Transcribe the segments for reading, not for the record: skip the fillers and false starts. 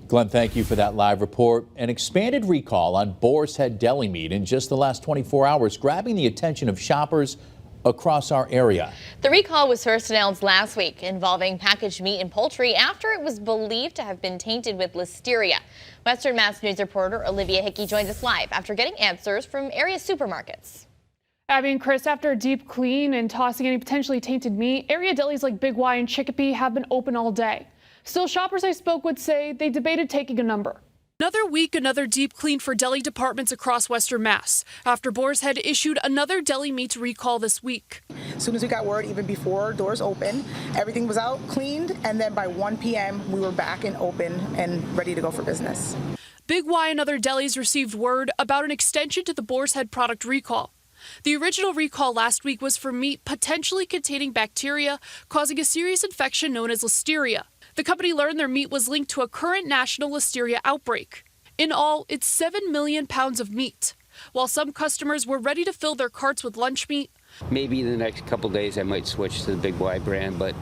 Glenn, thank you for that live report. An expanded recall on Boar's Head deli meat in just the last 24 hours, grabbing the attention of shoppers across our area. The recall was first announced last week, involving packaged meat and poultry after it was believed to have been tainted with listeria. Western Mass News reporter Olivia Hickey joins us live after getting answers from area supermarkets. Abby and Chris, after a deep clean and tossing any potentially tainted meat, area delis like Big Y and Chicopee have been open all day. Still, shoppers I spoke with say they debated taking a number. Another week, another deep clean for deli departments across Western Mass after Boar's Head issued another deli meat recall this week. As soon as we got word, even before doors open, everything was out, cleaned, and then by 1 p.m. we were back and open and ready to go for business. Big Y and other delis received word about an extension to the Boar's Head product recall. The original recall last week was for meat potentially containing bacteria causing a serious infection known as listeria. The company learned their meat was linked to a current national listeria outbreak. In all, it's 7 million pounds of meat. While some customers were ready to fill their carts with lunch meat, maybe in the next couple days I might switch to the Big Y brand, but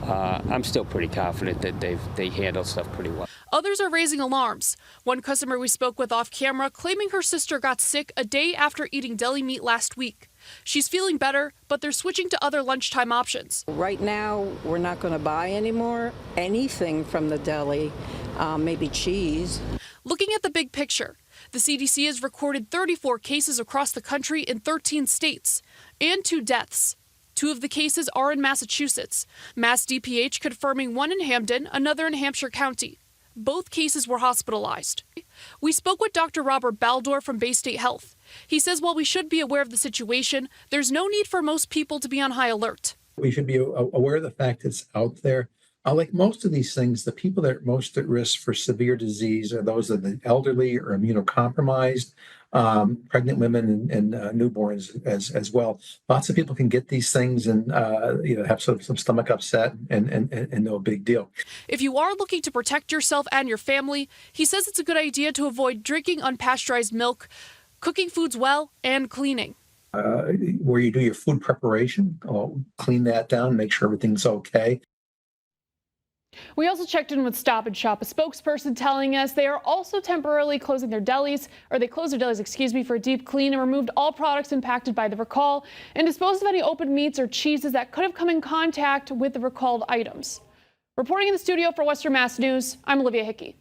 I'm still pretty confident that they handle stuff pretty well. Others are raising alarms. One customer we spoke with off camera claiming her sister got sick a day after eating deli meat last week. She's feeling better, but they're switching to other lunchtime options. Right now, we're not going to buy anymore anything from the deli, maybe cheese. Looking at the big picture, the CDC has recorded 34 cases across the country in 13 states and 2 deaths. 2 of the cases are in Massachusetts, Mass DPH confirming one in Hamden, another in Hampshire County. Both cases were hospitalized. We spoke with Dr. Robert Baldor from Bay State Health. He says while we should be aware of the situation, there's no need for most people to be on high alert. We should be aware of the fact it's out there. Like most of these things, the people that are most at risk for severe disease are those of the elderly or immunocompromised, pregnant women and newborns as well. Lots of people can get these things and have some stomach upset and no big deal. If you are looking to protect yourself and your family, he says it's a good idea to avoid drinking unpasteurized milk, cooking foods well, and cleaning. Where you do your food preparation, clean that down, make sure everything's okay. We also checked in with Stop and Shop, a spokesperson telling us they are also temporarily closing their delis, or they closed their delis, for a deep clean and removed all products impacted by the recall and disposed of any open meats or cheeses that could have come in contact with the recalled items. Reporting in the studio for Western Mass News, I'm Olivia Hickey.